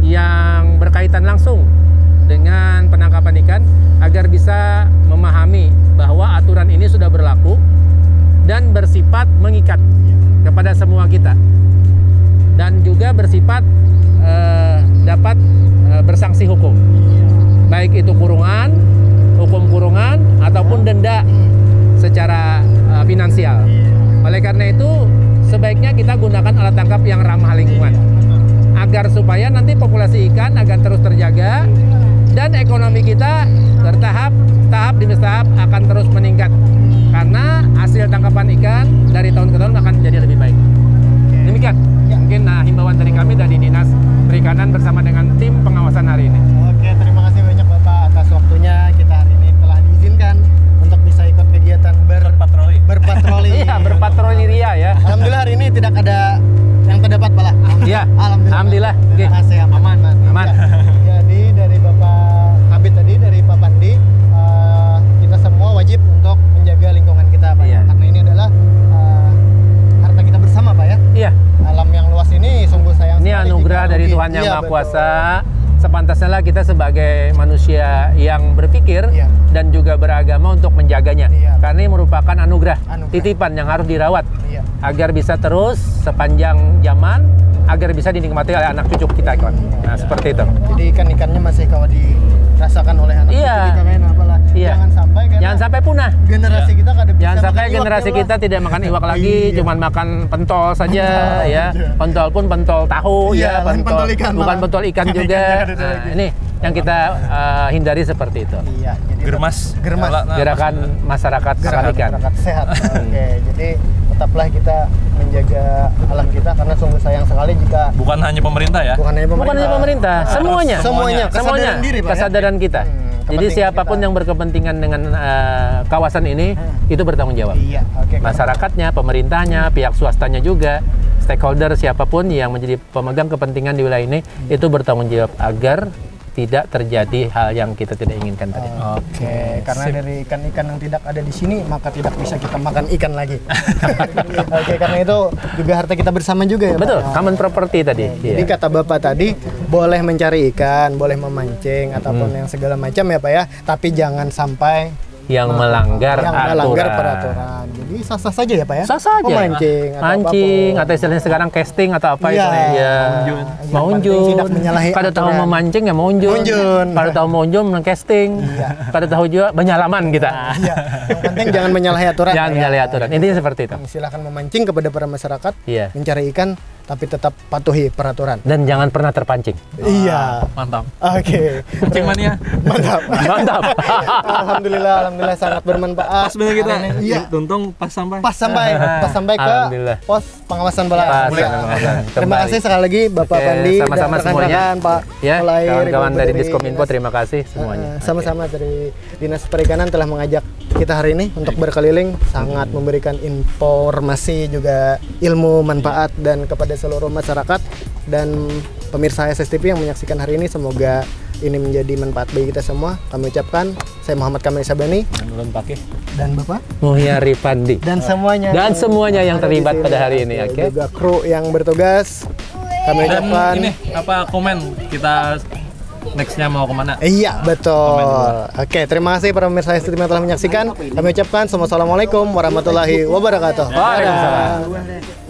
yang berkaitan langsung dengan penangkapan ikan agar bisa memahami bahwa aturan ini sudah berlaku dan bersifat mengikat kepada semua kita dan juga bersifat dapat bersanksi hukum, baik itu kurungan, hukum kurungan ataupun denda secara finansial. Oleh karena itu sebaiknya kita gunakan alat tangkap yang ramah lingkungan agar supaya nanti populasi ikan akan terus terjaga dan ekonomi kita tahap demi tahap akan terus meningkat karena hasil tangkapan ikan dari tahun ke tahun akan jadi lebih baik. Demikian. mungkin himbauan dari kami dari Dinas Perikanan bersama dengan tim pengawasan hari ini. Oke, terima kasih banyak Bapak atas waktunya. Kita hari ini telah diizinkan untuk bisa ikut kegiatan berpatroli. Iya, berpatroli ria ya. Alhamdulillah hari ini tidak ada yang terdapat Pak. Iya, Alhamdulillah. Oke. Masih aman. Aman. Ya, jadi dari Bapak Kabit tadi, dari Pak Pandi, kita semua wajib untuk menjaga lingkungan kita Pak. Iya. Karena ini adalah harta kita bersama Pak ya. Iya. Alam yang luas ini sungguh sayang Ini sekali anugerah jika dari rugi. Tuhan Yang Iya, Maha betul. Kuasa. Sepantasnya lah kita sebagai manusia yang berpikir Iya. dan juga beragama untuk menjaganya. Iya. Karena ini merupakan anugerah, Anugerah. titipan yang harus dirawat Iya. agar bisa terus sepanjang zaman, agar bisa dinikmati oleh anak cucu kita, kawan. Nah, seperti itu. Jadi ikan-ikannya masih kalau dirasakan oleh anak Iya. cucu kita main apalah. Iya. Jangan sampai karena Jangan sampai punah. generasi kita kada bisa Jangan sampai makan iwak, generasi ya, kita Allah. tidak makan iwak lagi, Iya. cuman makan pentol saja ya. Iya. Pentol pun pentol tahu Iya, ya, lain pentol ikan bukan malah. pentol ikan juga. Nah, ini yang kita hindari seperti itu. Iya, jadi Germas. Gerakan masyarakat makan ikan. masyarakat sehat. Oke, jadi tetaplah kita menjaga alam kita karena sungguh sayang sekali jika Bukan hanya pemerintah ya. bukan hanya pemerintah. Bukan hanya pemerintah, semuanya. Semuanya, kesadaran diri, Pak, ya? kesadaran kita. Jadi kepentingan siapapun kita. yang berkepentingan dengan kawasan ini itu bertanggung jawab. Iya, oke. Masyarakatnya, pemerintahnya, pihak swastanya juga, stakeholder siapapun yang menjadi pemegang kepentingan di wilayah ini itu bertanggung jawab agar tidak terjadi hal yang kita tidak inginkan tadi. Oke, karena dari ikan-ikan yang tidak ada di sini maka tidak bisa kita makan ikan lagi. Oke, karena itu juga harta kita bersama juga ya, Pak? Betul, common property tadi. Jadi Iya. kata Bapak tadi boleh mencari ikan, boleh memancing ataupun yang segala macam ya Pak ya, tapi jangan sampai Yang melanggar aturan. peraturan. Jadi sah-sah saja ya Pak ya? Sah saja. Memancing atau Mancing apapun. atau istilahnya sekarang casting atau apa Iya. itu ya. Yang Maunjun. penting tidak menyalahi Kada tahu aturan. memancing ya maunjun. Maunjun. Kada tahu maunjun casting. Kada tahu juga benyalaman kita. Iya, yang penting jangan menyalahi aturan. Jangan Pak, ya. menyalahi aturan. Intinya seperti itu. Silakan memancing kepada para masyarakat, Iya. mencari ikan tapi tetap patuhi peraturan. Dan jangan pernah terpancing. Iya. Mantap. Oke. Kucing mania. Mantap. Mantap. Alhamdulillah sangat bermanfaat. Pas bener kita. Iya. Tuntung pas sampai. Pas sampai ke Alhamdulillah. pos pengawasan bola. Pas, Iya. pengawasan. Terima Kembali. kasih sekali lagi Bapak Oke, Pandi sama-sama dan semuanya. rekan-rekan, Pak Ya, Mulai kawan-kawan dari Dinas- Diskominfo terima kasih semuanya. Sama-sama dari Dinas Perikanan telah mengajak kita hari ini untuk berkeliling, sangat memberikan informasi juga ilmu manfaat dan kepada seluruh masyarakat dan pemirsa SSTV yang menyaksikan hari ini, semoga ini menjadi manfaat bagi kita semua. Kami ucapkan, saya Muhammad Kamil Sabani dan Bapak Muhyari Pandi. dan semuanya yang ada di terlibat sini. pada hari ini, oke. Juga kru yang bertugas. Kami Dan ucapkan ini apa komen kita nextnya mau kemana? iya, betul. Oke, terima kasih para pemirsa STV yang telah menyaksikan. Kami ucapkan assalamualaikum warahmatullahi wabarakatuh. Waalaikumsalam. Dadah.